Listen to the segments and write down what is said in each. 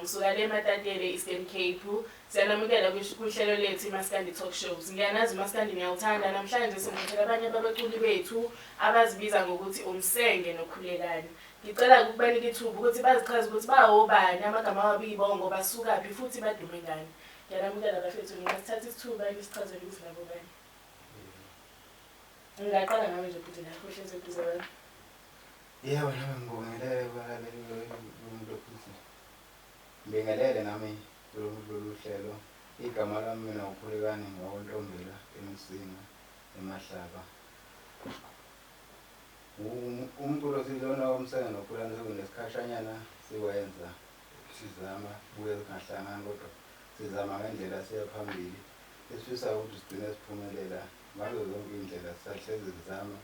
Ngisuka le Matatele Eastern Cape. Siyanamukela kuhlelo lethu iMaskandi Talk Shows. Ngiyanazi uMaskandi ngiyawuthanda. Namhlanje singathela abanye ababaculi bethu abazibiza ngokuthi umsenge nokhulekani. Ngicela ukubanika ithuba ukuthi bazichaze ukuthi bawobani, amagama wabo ibongo, basukaphi futhi badume ngani. Ngiyanamukela bafethu, ngingasithatha isithuba ngisichazele ukuthi nabo bani. Ngingaqala ngawe nje futhi lapho hleze kuze bani. Yebo, nami ngibongelele balaleli umuntu futhi. Ngibingelele nami lolu hlelo. Igama lami mina ukhulekani ngawontombela eMsinga eMahlaba. Umculo silona womsenge nokhulekani sekunesikhatshanyana siwenza sizama buye singahlangani kodwa sizama ngendlela siya phambili. Esifisa ukuthi sigcine siphumelela ngazo zonke indlela sihlezi sizama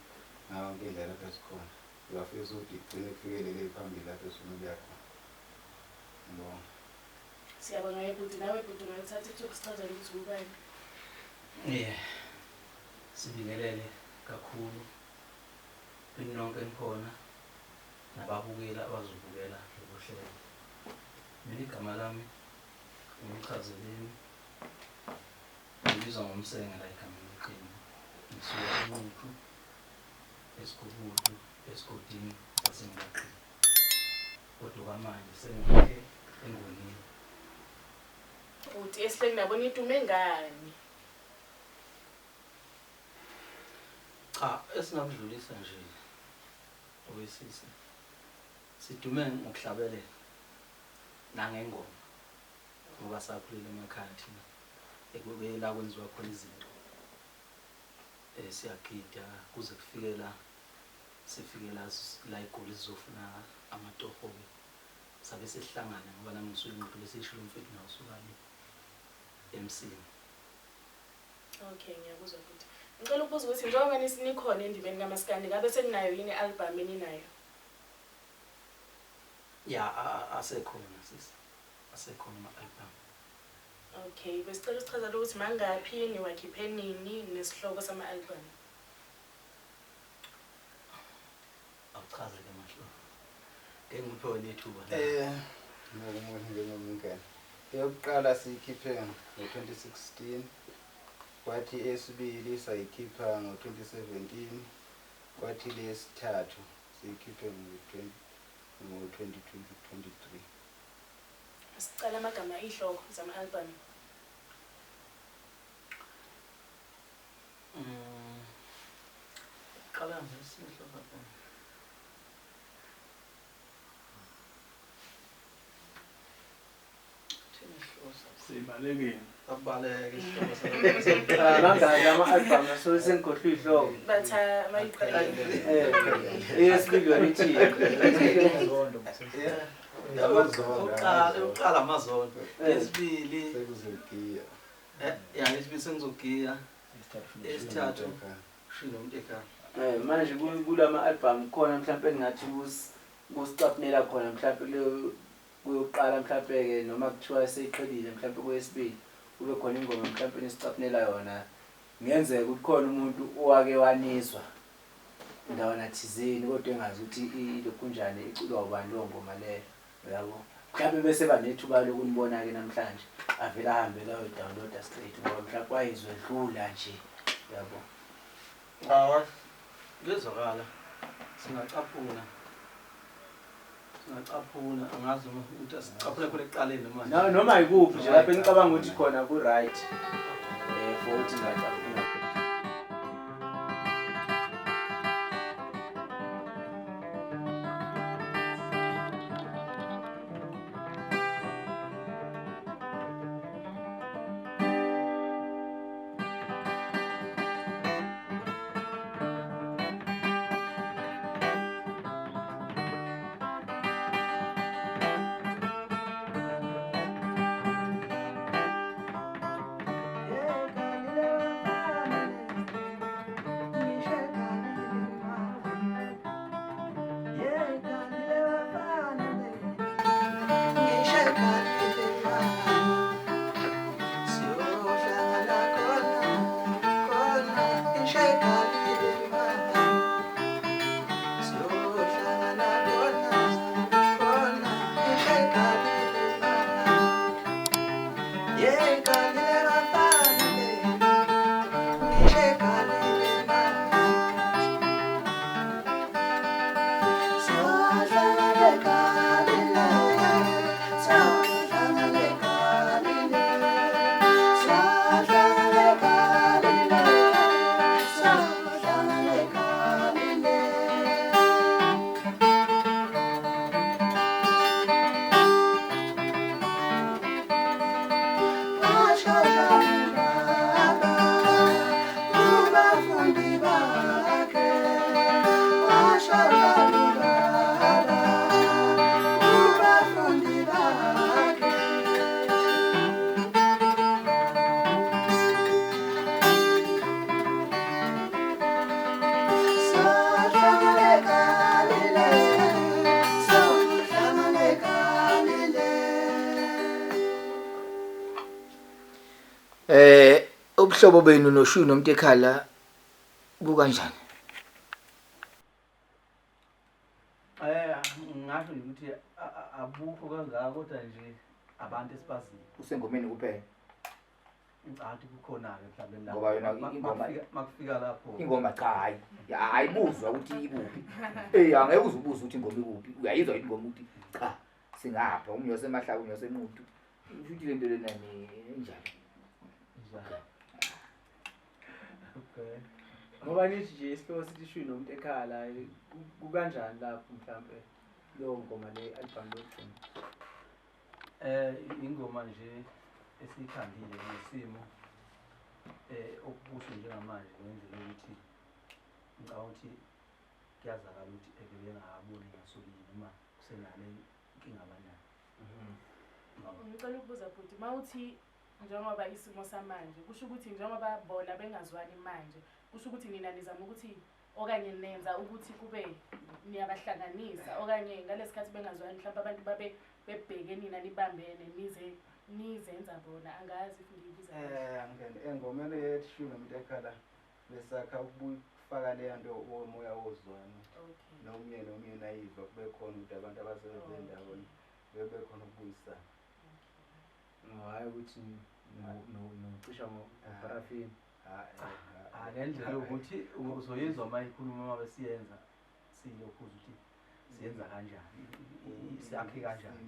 ngayo yonke indlela lapho sikhona. Siyafisa ukuthi igcine kufikelele phambili lapho sifuna ukuya khona. Ngibonga. Siyabonga ebhuti, nawe ebhuti ungalithatha ithuba sichazele ukuthi ubani. Sibingelele kakhulu inonke enkhona nababukela abazobukela lolu hlelo. Mina igama lami ngimchazeleni ngibizwa ngomsenge la egameni leqembu. Ngisuka eNquthu, eSigubudlu, esigodini saseNgaqeni. Kodwa manje sengikhe eNgolini. Uthi esihleki nabona itume ngani? Cha, esingakudlulisa nje owesisi. Sidume ngokuhlabelela nangengoma. Ngoba sakhulile emakhaya thina. Ekubela kwenziwa khona izinto. Siyagida kuze kufikela sifikela la iGoli sizofuna amatoho. Sabe sihlangana ngoba nami ngisuka eNquthu lesishilo mfethu nawusukani eMsinga. Okay, ngiyakuzwa futhi. Ngicela ukubuza ukuthi njengoba nisinikhona endibeni kaMaskandi, ngabe seninayo yini album eninayo? Asekhona sisi. Asekhona ama-album. Okay, besicela usichazele ukuthi mangaphi niwakhiphe nini nesihloko sama-album. Awuchaze ke mahlo. Ngeke ngiphiwe nethuba. Ngokumuntu njengomngane. Eyokuqala siyikhiphe ngo-2016. Kwathi esibili sayikhipha ngo-2017. Kwathi lesithathu siyikhiphe ngo-2023. Sicela amagama ihloko zama-album. Qala ngesihloko lapha. Sibalekile. Abaleke isihloko sakho. Mangaka ama-album asosengohlwa ihloko. Batha mayiqala. Eyesibili wanithi. Uqala amazondo. Esibili sekuzogiya. Esibili sengizogiya. Esithathu shilo umuntu ekhaya. Manje kulama album khona mhlawumbe engathi kusicapnela khona mhlawumbe leyo kuyoqala mhlawumbe ke noma kuthiwa seyiqhelile mhlawumbe kwesibili kube khona ingoma mhlawumbe nesicapnela yona. Ngenzeka ukuthi khona umuntu owake waniswa ndawana thizeni kodwa engazi ukuthi lokunjani iculwa ubani lo ngoma leyo. Yabo. Mhlawumbe bese banethuba lokunibona ke namhlanje avela ahambe la download straight ngoba mhlawumbe wayizwe dlula nje. Yabo. Ngezwakala singacaphuna angazi ukuthi asicaphule khona ekuqaleni manje. Noma yikuphi nje lapho engicabanga ukuthi khona ku right for ukuthi ngacaphuna. Ubuhlobo benu noShu noMtekhala bukanjani? Ngasho ukuthi abukho kangaka kodwa nje abantu esibaziyo. Usengomeni kuphela. Ngicabanga kukhona-ke mhlawumbe la. Ngoba yona ingoma makufika lapho. Ingoma cha hayi. Ayibuzwa ukuthi ikuphi. Angeke uzubuza ukuthi ingoma ikuphi. Uyayizwa ingoma ukuthi cha singapha umnyose emahlaba umnyose emuntu. Futhi lento lena njalo. Okay. Ngoba nithi nje isihloko sithi Shu noMtekhala kukanjani lapho mhlawumbe leyo ngoma le album lokugcina? Ingoma nje esikhandile nesimo okubuhlungu njengamanje kwenzela ukuthi ngicabanga ukuthi kuyazakala ukuthi ekubeni ngaboni ngasobili noma kusenale inkinga abanayo. Ngicela ukubuza futhi mawuthi njengoba isimo samanje kusho ukuthi njengoba bona bengazwani manje kusho ukuthi nina nizama ukuthi okanye nenza ukuthi kube niyabahlanganisa okanye ngalesikhathi bengazwani mhlawumbe abantu babe bebheke nina nibambene nizenza bona angazi if ngiyibiza angene engomeni yethi Shu noMtekhala besakha ukufaka le nto omoya wozwana nomnye nayiva kube khona ukuthi abantu abasebenza endaweni bebe khona ukubuyisana. Hayi ukuthi nocisha ngoparafini. Ngendlela yokuthi uzoyizwa uma ikhuluma uma besiyenza silokhu ukuthi siyenza kanjani siyakhe kanjani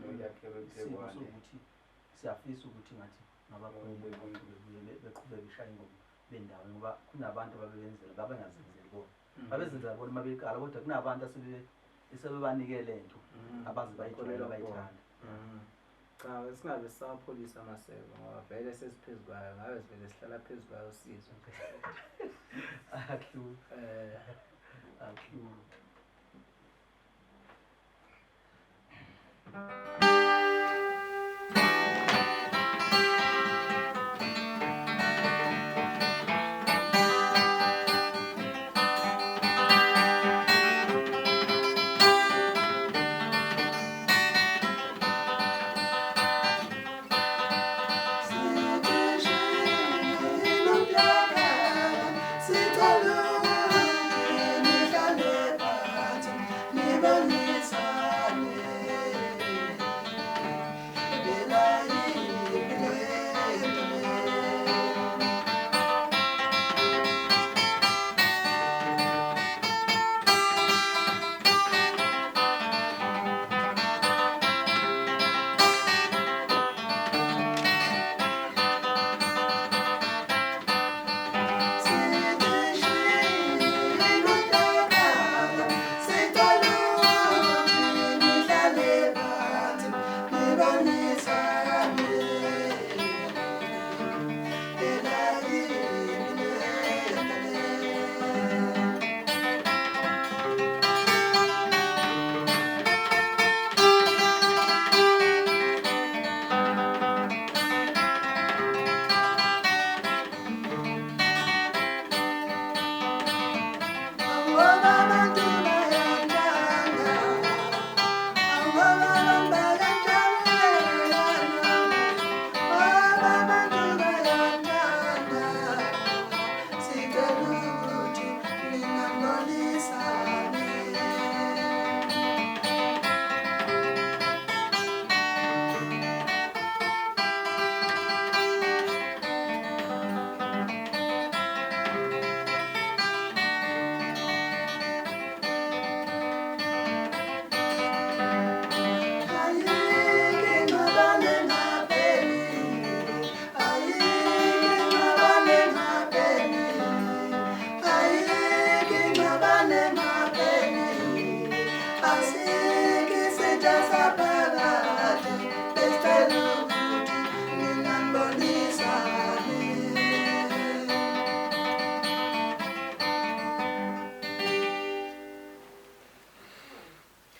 sokuthi siyafisa ukuthi ngathi ngabakhona beqhubeke beshaya ingoma bendawo ngoba kunabantu ababenzela babengazenzeli bona babezenzela bona mabekala kodwa kunabantu asebebanikele lento abazi bayitholela bayithanda. Cha singabe sisapholisa amaseko ngoba vele sesiphezulu kwayo ngabe sivele sihlala phezulu kwayo sizwe. Akhu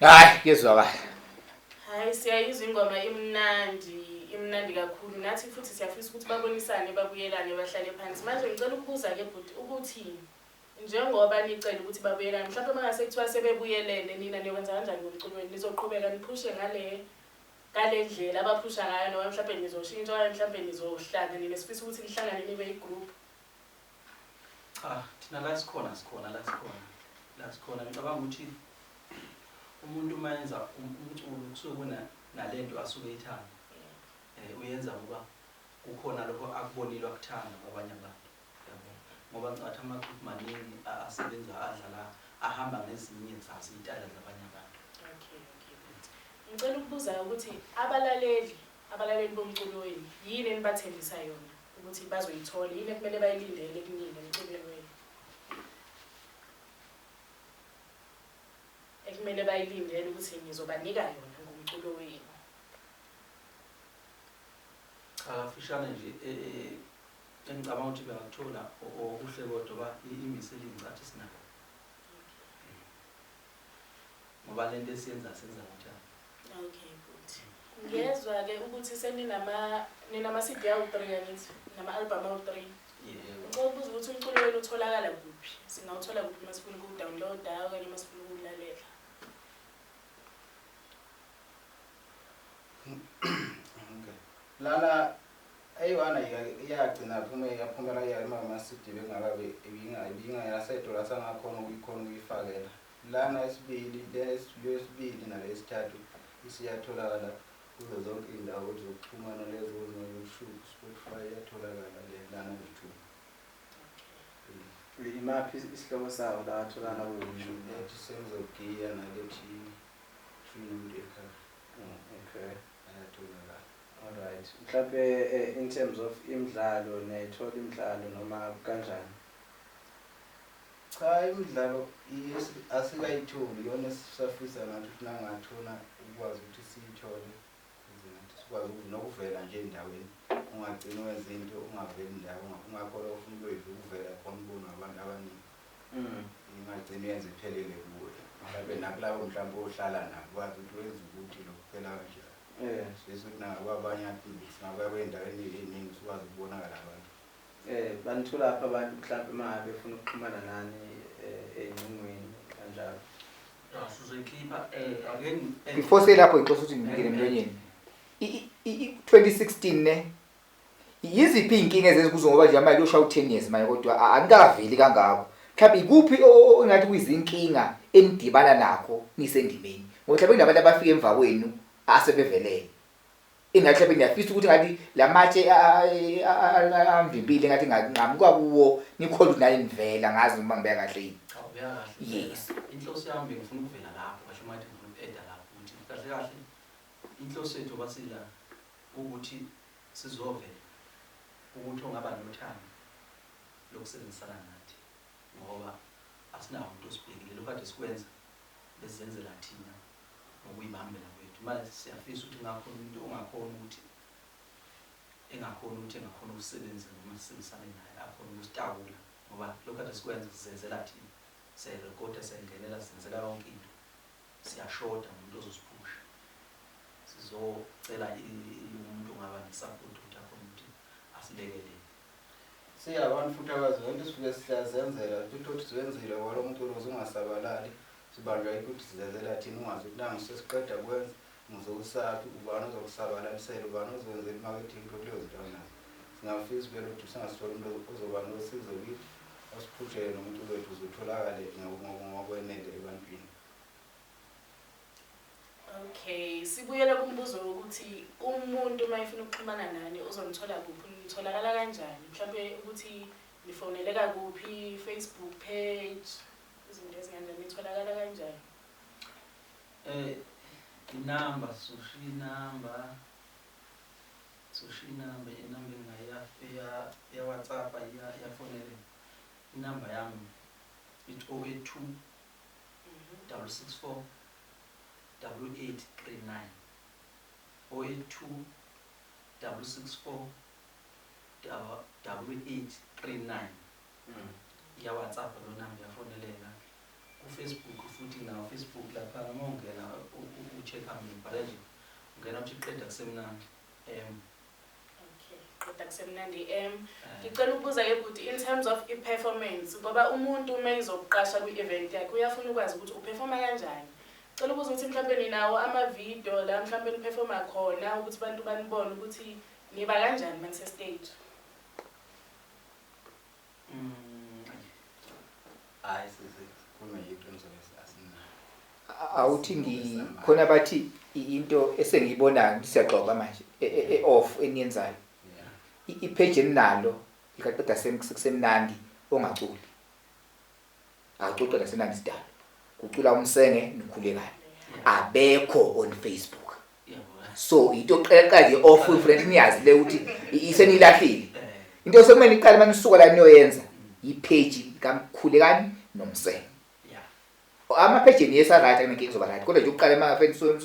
Hayi kezwakala. Hayi siyayizwa ingoma imnandi kakhulu nathi futhi siyafisa ukuthi babonisane babuyelane bahlale phansi manje ngicela ukubuza ke bhuti ukuthi njengoba nicela ukuthi babuyelane mhlawumbe mangase kuthiwa sebebuyelene nina niyokwenza kanjani ngomculweni nizoqhubeka niphushe ngale ngale ndlela abaphusha ngayo noma mhlawumbe nizoshintsha okanye mhlawumbe nizohlangana nesifisa ukuthi nihlangane nibe igroup? Cha, thina la sikhona ngicabanga ukuthi umuntu uma yenza umculo kusuke kuna nalento asuke eyithanda. Uyenza ngoba kukhona lokho akubonile akuthanda kwabanye abantu. Ngoba ngathi ama-group maningi asebenza adlala ahamba ngezinye zazi iy'tayela zabanye abantu. Okay. Ngicela ukubuza ukuthi abalaleli bomculo wenu yini enibathembisa yona ukuthi bazoyithola, yini ekumele bayilindele kunina emculweni wenu? Ekumele bayilindele ukuthi ngizobanika yona ngomculo wenu? Fishane nje engicabanga ukuthi bengakuthola okuhle kodwa imiseli ingcathi sinako. Ngoba lento esiyenza senza kanjani. Okay, good. Ngiyezwa-ke ukuthi ninama-CD awu-3 yakithi, nama-album awu-3. Ngicela ukubuza ukuthi umculo wenu utholakala kuphi? Singawuthola kuphi uma sifuna ukuwudownloada okanye uma sifuna ukuwulalela? Okay. Lana ayiwana iyagcina yaphumela ama-CD bengakabe ibingayasethola sangakhona ukuyifakela. Lana yesibili nalesithathu isiyatholakala kuzo zonke indawo zokuxhumana lezo Spotify iyatholakala lana YouTube. Imaphi isihloko sawo la atholakala ku-YouTube? Lethi Senzogiya nalethi Trinity ekhaya. Okay. Ayatholakala. Alright. Mhlawumbe in terms of imidlalo nayithola imidlalo noma kanjani? Cha, imidlalo asikayitholi yona sisafisa nathi ukuthi nangathola ukwazi ukuthi siyithole ukuthi sikwazi nokuvela nje endaweni, ungagcina wenza into ungaveli indawo ungakhola ufuna ukuvela khona ubona abantu abaningi. Ingagcina yenze iphelele kuwe mhlawumbe nakulabo mhlawumbe ohlala nabo kwazi ukuthi wenza ukuthi lokhu phela kanjani. Sise ukuthi nabanye abantu singabaye endaweni eziningi sikwazi ukubonakala abantu. Banithola apha abantu mhlawumbe uma befuna ukuxhumana nani ey'ncingweni kanjalo? Sizoyikhipha again before selapho inkosi ukuthi ngibikele emlonyeni 2016 ne yiziphi inkinga ezikuzo ngoba nje manje ushawu 10 years manje kodwa anikaveli kangako. Mhlawumbe ikuphi ongathi kuyizinkinga enidibana nakho nisendimeni ngoba mhlawumbe kunabantu abafika emva kwenu asebevelele ingathi mhlawumbe niyafisa ukuthi ngathi lamatshe amvimbile ngathi ngamukwa kuwo nikholwa ukuthi naye nivela ngazi uma ngibeka kahle yini. Yes. Inhloso yami ngifuna ukuvela lapho kasho manje ngifuna ukeda lapho ukuthi kahle inhloso yethu basila ukuthi sizovela ukuthi ongaba nothando lokusebenzisana nathi ngoba asinawo umuntu osibhekile lokho kade sikwenza besenzela thina ngokuyibambela kwethu manje siyafisa ukuthi ngakhona umuntu ongakhona ukuthi engakhona ukusebenza noma sisebenzisane naye akhona ukusitakula ngoba lokho kade sikwenza sizenzela thina siyarekoda siyangenela sizenzela yonke into siyashoda umuntu ozosiphusha sizocela umuntu ongaba nesupport ukuthi akhona ukuthi asilekelele. Siyabantu futhi abazi lento sifike siyazenzela ukuthi siwenzile walo umculo ungasabalali sibanjwa ukuthi sizenzela thina ungazi ukuthi nangu sesiqeda kwenza ngizokusaphi ubani ozokusabalalisela ubani ozenzela i-marketing kuleyo zinto nazo singafisa vele ukuthi singasithola umuntu ozoba nosizo kithi osiphushele nomuntu wethu uzotholakale ngokwenele ebantwini. Okay, sibuyele kumbuzo ukuthi umuntu uma efuna ukuxhumana nani uzonithola kuphi, nitholakala kanjani? Mhlawumbe ukuthi nifoneleka kuphi, Facebook page, izinto ezinganjani nitholakala kanjani? Inamba inamba ya WhatsApp ya fonele. Inamba yami it's 082 664 8839 082 664 8839 ya WhatsApp lo namba yafoneleka. Facebook futhi na Facebook lapha uma ungena ucheck amibhala nje ungena uthi qeda kusemnandi Okay, qeda kusemnandi ngicela ukubuza ke ukuthi in terms of i-performance ngoba umuntu uma ezokuqasha kwi-event yakhe uyafuna ukwazi ukuthi uperforma kanjani. Ngicela ukubuza ukuthi mhlawumbe ninawo ama-video la mhlawumbe niperforma khona ukuthi abantu banibone ukuthi niba kanjani manise-stage. Hayi sikhuluma yiqiniso asinayo. awuthi khona bathi into esengiyibonayo siyaxoxa manje off eniyenzayo ipage enalo ikaqeda semnandi ongaculi acula nasenandi sidala kucula umsenge nokhulekayo abekho on Facebook so into oqeqaza off friend niyazi le ukuthi isenilahlile into sekumele iqale manisuka la niyoyenza ipage kamkhulekani nomsenge ama-page yes right akunenkinga izoba right kodwa nje uqale ma-Facebook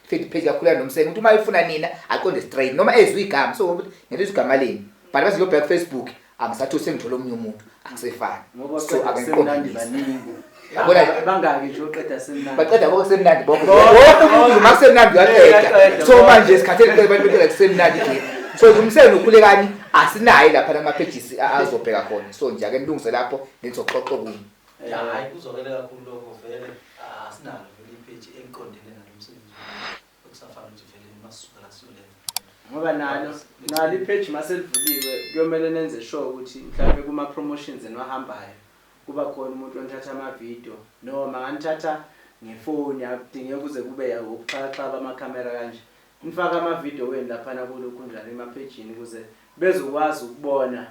page kakhulekani nomsenge ukuthi uma ifuna nina aqonde straight noma ezwe igama so ngelizwe igama leni but bathi lo back Facebook angisathi sengithola omunye umuntu angisefani so akenqondi baningi yabona bangaki nje oqeda semnandi baqeda bonke semnandi bonke uma kusemnandi uyaqeda so manje isikhatheni kwebantwana kusemnandi nje so umsenge nokhulekani asinayi lapha nama-pages azobheka khona so nje ake nilungise lapho nizoxoxa okunye hayi kuzokele kakhulu lokho vele asinalo vele ipage eqondene nalo msebenzi okusafana nje vele masuka la siyolenza ngoba nalo ipage maselivuliwe kuyomele nenze sure ukuthi mhlawumbe kuma promotions eniwahambayo kuba khona umuntu onithatha ama-video noma nganithatha ngefoni akudingeka kuze kube ukuxhakaxhaka amakhamera kanje nifaka ama-video wenu laphana kulokhu njalo emaphejini ukuze bezokwazi ukubona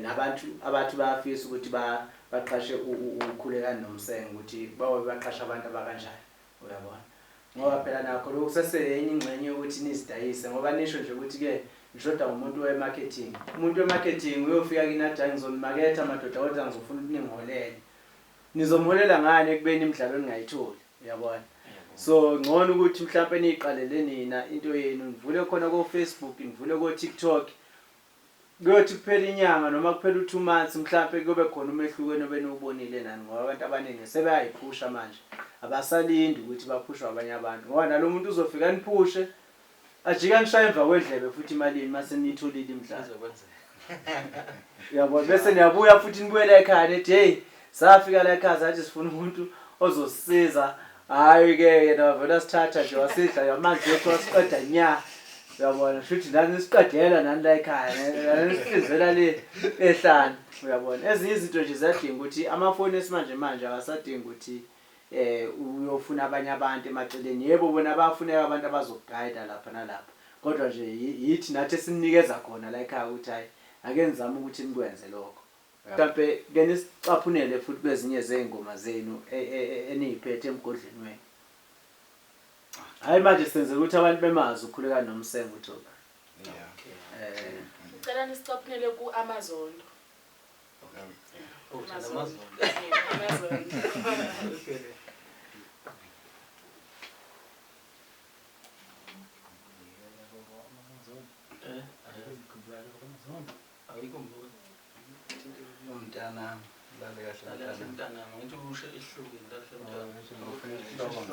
nabantu abathi bayafisa ukuthi baqashe ukhulekani nomsenge ukuthi bawe baqashe abantu abakanjani uyabona ngoba phela nakho lokhu seseyenye ingxenye ukuthi nisidayise ngoba nisho nje ukuthi-ke nishoda umuntu we-marketing umuntu we-marketing uyofika kini athi ngizonimaketha madoda kodwa ngizofuna ukuthi ningholele nizomholela ngani ekubeni imidlalo ningayitholi uyabona so ngcono ukuthi mhlawumbe niyiqalele nina into yenu nivule khona ko-Facebook nivule ko-TikTok kuyothi kuphela inyanga noma kuphela 2 months mhlawumbe kube khona umehluko enobenubonile nani ngoba abantu abaningi sebeyayiphusha manje abasalindi ukuthi baphushwe abanye abantu ngoba nalo muntu uzofika niphushe ajika nishaya emva kwedlebe futhi imalini mase niyitholile imidlalo yabo bese niyabuya futhi nibuyela ekhaya nethi hey safika la ekhaya sathi sifuna umuntu ozosisiza hayi ke yena vele sithatha nje wasidla yamanzi yethu wasiqeda nya uyabona futhi nani siqedela nani la ekhaya nani sifizela le ehlane uyabona ezinye izinto nje ziyadinga ukuthi amafoni esimanje manje akasadinga ukuthi uyofuna abanye abantu emaceleni yebo bona bayafuneka abantu abazoguide lapha nalapha kodwa nje yithi nathi sininikeza khona la ekhaya ukuthi hayi ake nizame ukuthi nikwenze lokho mhlawumbe ke nisicaphunele futhi kwezinye zey'ngoma zenu eniyiphethe emgodleni wenu hayi manje senzela ukuthi abantu bemazi ukhulekani nomsenge uThoba Ngicela nisicaphunele ku-Amazon. Amazon. Umntana lale kahle mntana ngithi ushe ihlukile kahle mntana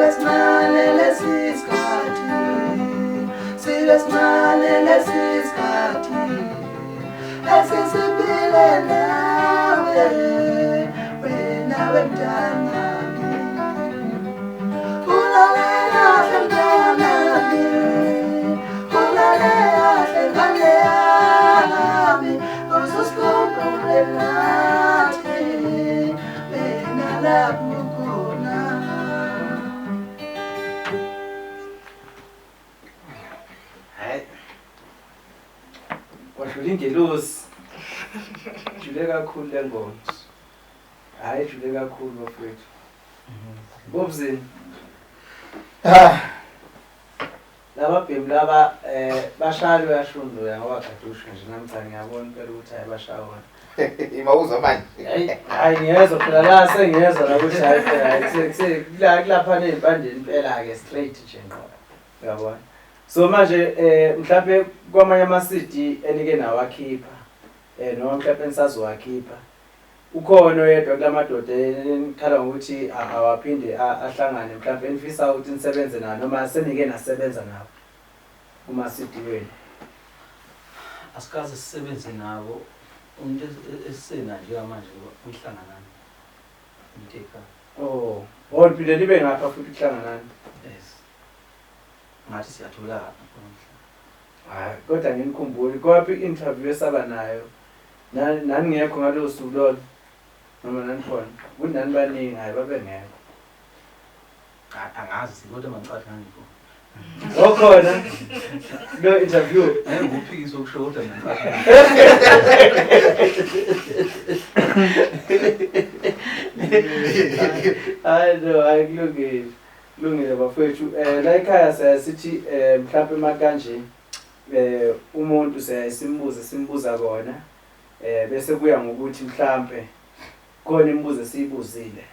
Sibesmane lesiskhathi, sibesmane lesiskhathi, esisiphile nawe, wena wemntanami. Ulalela mntanami, ulalela ngane yami, ususikhumbule nathi, wena lapho khona. Hayi. Wadlula ingelosi. Jule kakhulu le ngoma. Hayi jule kakhulu bafethu. Bobzini. Laba bhemu laba bashaya uyashundu ngoba gadusha nje namhlanje ngiyabona impela ukuthi hayi bashawa. Imawuza manje. Hayi ngiyezwa phela la sengiyezwa la ukuthi hayi phela hayi kulapha nezimpandeni impela ke straight nje ngqo. Uyabona. So manje mhlawumbe kwamanye ama CD enike nawakhipha noma mhlawumbe nisazowakhipha. Ukhona oyedwa kulamadoda enikhala ngokuthi awaphinde ahlangane mhlawumbe enifisa ukuthi nisebenze nawo noma senike nasebenza nawo kuma CD wenu. Asikaze sisebenze nabo umuntu esena nje manje uyihlanganana umteka. Oh, wonke libe ngapha futhi kuhlanganana. Yes. Ngathi siyathola Hayi kodwa nginikhumbule kwapi interview esaba nayo. Nani ngekho ngalo suku lolo. Noma nani khona. Kunani baningi hayi babengekho. angazi kodwa mangicathi ngangikho. Okhona lo interview Nguphikiswa ukusho kodwa mangicathi. Hayi no ayikulungile. Kulungile bafethu. La ekhaya sayasithi mhlawumbe makanje umuntu simbuza kona bese kuya ngokuthi mhlawumbe khona imibuzo esiyibuzile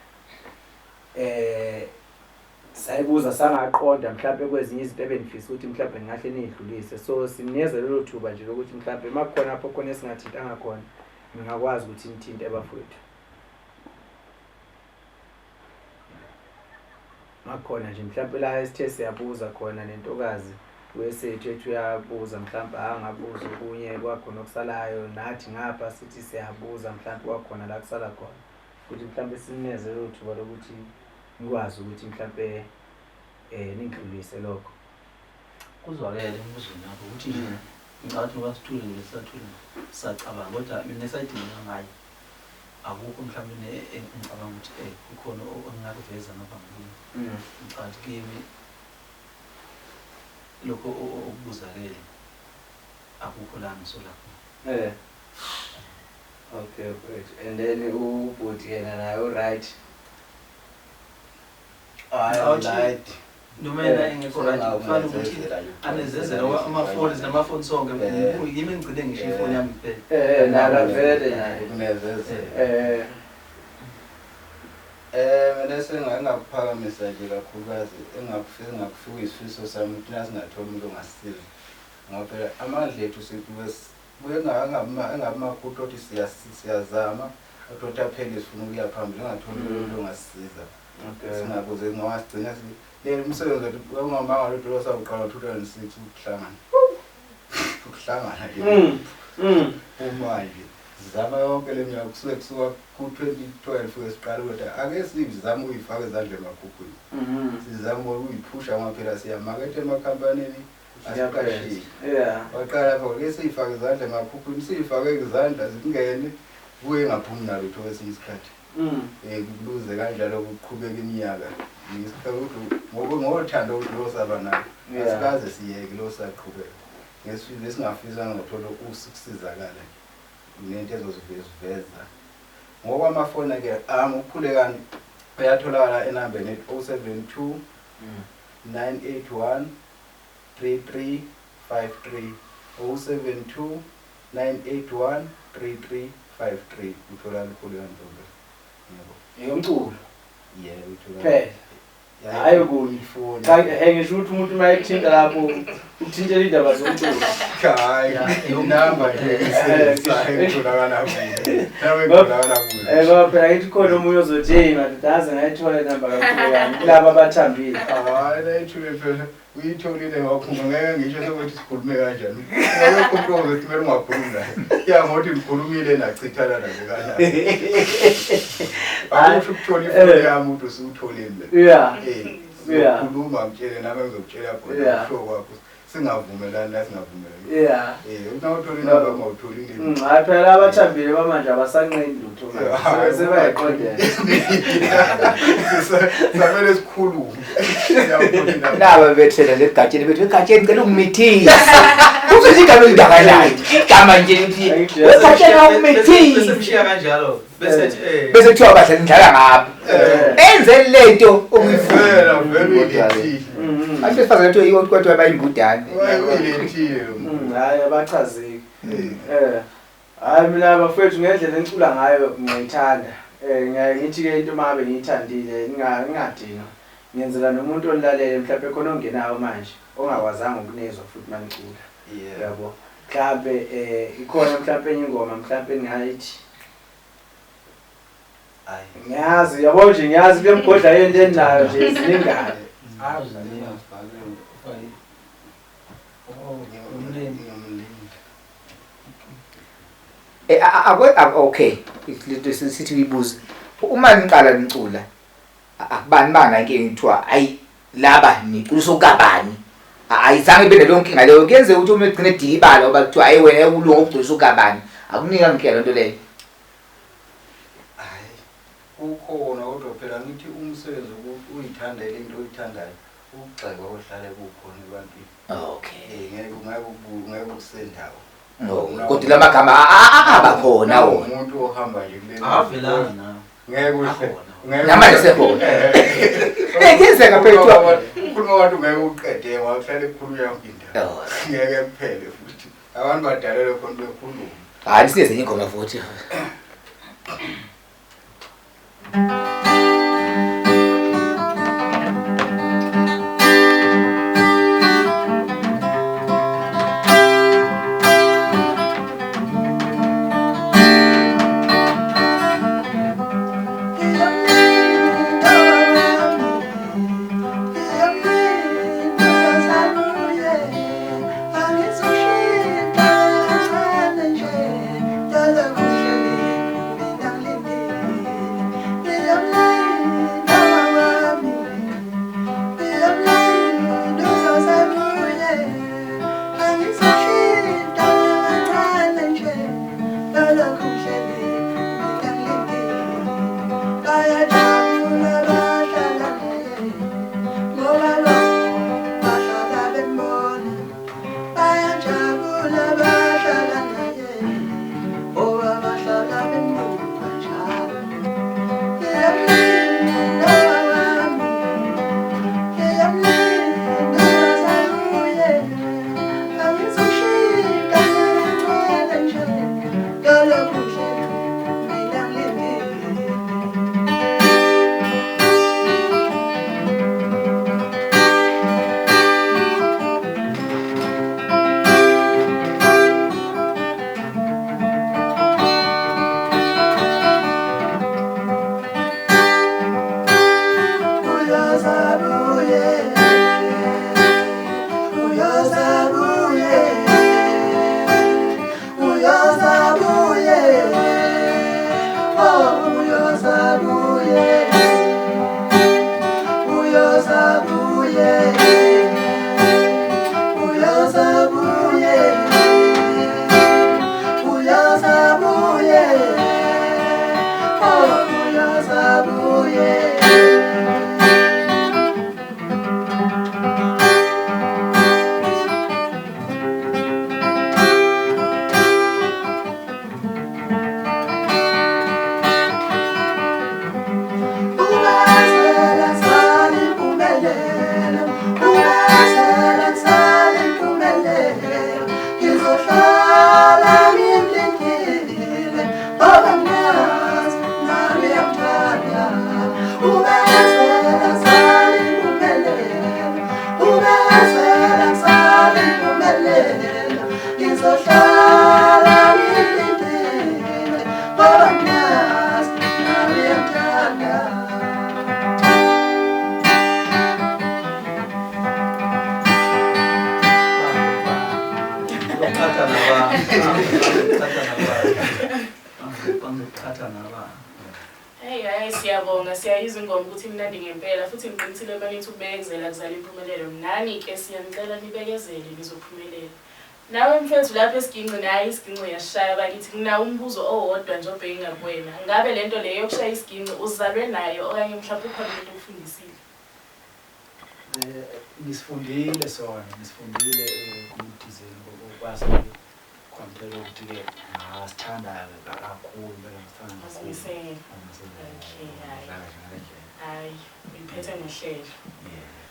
sayibuza sangaqonda mhlawumbe kwezinye izinto ebenifisa ukuthi mhlawumbe ngahle nidlulise so simnikeza lelo thuba nje lokuthi mhlawumbe makukhona apho khona esingathintanga khona ngingakwazi ukuthi nithinte abafowethu makhona nje mhlawumbe la esithe siyabuza khona nentokazi wesethu ethu uyabuza mhlawumbe angabuza kunye kwakhona okusalayo nathi ngapha sithi siyabuza mhlawumbe kwakhona la kusala khona ukuthi mhlawumbe sinikeze lelo thuba lokuthi nikwazi ukuthi mhlawumbe nidlulise lokho Kuzwakele umbuzo nakho ukuthi nje ngicabanga ukuthi sithule ngesathule sacabanga kodwa mina esayidinga ngayo akukho mhlawumbe engicabanga ukuthi kukhona ongakuveza noma ngini ngicabanga kimi lokho okubuzakele akukho la ngisola khona Okay great and then ubhuti yena nayo right right Nomena engekho right ufana ukuthi anezezela ama-phones nama-phone sonke yimi ngigcine ngisho ifoni yami kuphela nala vele kunezeze mina sengingakuphakamisa nje kakhulukazi engakufika isifiso sami ukuthi nasingathola umuntu ongasisiza ngoba phela amandla ethu buye engabi makhulu ukuthi siyazama ukuthi aphele sifuna ukuya phambili engatholi umuntu ongasisiza singakuze ngawasigcina umsebenzi wethu ungamanga lo dolo sabuqala 2006 ukuhlangana umanje zama yonke le minyaka kusuka ku-2012 esiqala kodwa ake sizame ukuyifaka ezandleni makhukhwini sizame ukuyiphusha ngoba phela siyamaketha emakhampanini asiqashile waqala lapho ke siyifake ezandleni makhukhwini siyifake izandla zingene kuye ngaphumi nalutho kwesinye isikhathi kuluze kanjalo kuqhubeka iminyaka ngothando olosaba nayo asikaze siyeke losaqhubeka ngesizwe esingafisanga ngothola ukusizakala nento ezoziveza ngoba amafoni ke ukuphulekani uyatholakala enambeni 072 981 3353 072 981 3353 uthola ukuphulekani yomculo uthola phela hayi kunifuna cha ngisho ukuthi umuntu mayekuthinta lapho uthintele indaba zomculo. Hayi, inamba nje sayitholakala kude. Nawe utholakala kude. Ngoba phela ngithi khona omunye ozothi hey madodaze ngayithola inamba kakhulu laba abathambile. Hayi, nayithule phela. Uyitholile waphuma ngeke ngisho sokuthi sikhulume kanjani. Ngeke umuntu ozothimela ungakhulumi naye. Ya ngothi ngikhulumile nachithana naye kanjani. Awusho ukuthola ifoni yami umuntu usutholile. Yeah. Yeah. Ukhuluma ngitshele nami ngizokutshela khona usho kwakho. Singavumelani la singavumelani. Yeah. Uthola inamba mawutholile. Hayi phela abathambile bamanje abasanqeni lutho manje. Sebayiqondela. Samele sikhulume. Naba bethela legatsheni bethu egatsheni ngicela ungimithise. Uzothi igama elidakalayo. Igama nje lithi egatsheni ungimithise. Besemshiya kanjalo. Bese kuthiwa bahle ngidlala ngapha. Enze lento okuyifuna. Vele Asifazana lethu yiwo kodwa bayingudane. wayilethile. Hayi abachazeki. Hayi mina abafethu ngendlela enicula ngayo ngiyithanda. Ngiyaye ngithi ke into mabe ngiyithandile ngingadinga. Ngiyenzela nomuntu olilalele mhlawumbe khona ongenayo manje ongakwazanga ukunezwa futhi manicula. Yabo. Mhlawumbe ikhona mhlawumbe enye ingoma mhlawumbe engayithi ngiyazi yabo nje ngiyazi kule mgodla yento enayo nje iziningane. Okay, letho sithi uyibuza. Uma niqala nicula akubani banga inkinga ngithiwa ayi laba niculisa ukabani. Ayizange bene lonke inkinga leyo kuyenze ukuthi uma egcine edibala oba kuthiwa ayi wena ukulunga ukuculisa ukabani. Akunika ngikela lento leyo. Ukhona kodwa phela ngithi umsebenzi uyithandele into oyithandayo ukugxeka ohlale kukhona ebantwini. Okay. Ngeke ukusendawo. Kodwa lamagama abakhona wona. Umuntu ohamba nje kule. Avelana nawe. Ngeke uhle. Namanje sekhona. Ngiyenzeka phela ukhuluma abantu ngeke uqede wahlale ekhuluma yonke into. Ngeke kuphele futhi. Abantu badalelwe khona bekhuluma. Hayi sinezinye ingoma futhi. Ubezela sali ngizohlala ngilindele ngoba ngiyazi nami uyangithanda. Hey siyabonga siyayizwa ingoma ukuthi imnandi ngempela futhi ngiqinisile banithi ukubekezela kuzala impumelelo. Nani-ke siyanicela nibekezele nizophumelela. Nawe mfethu lapha esiginci naye isiginci uyasishaya bakithi nginawo umbuzo owodwa nje obheka kuwena. Ngabe lento leyo yokushaya isiginci uzalwe nayo okanye mhlawumbe ukhona umuntu okufundisile? Ngisifundile sona, ngisifundile kumdizeni ngokwazi kwamphela ukuthi-ke ngasithanda kakhulu phela ngisithanda Asimisele. Hayi, uyiphethe ngohlelo.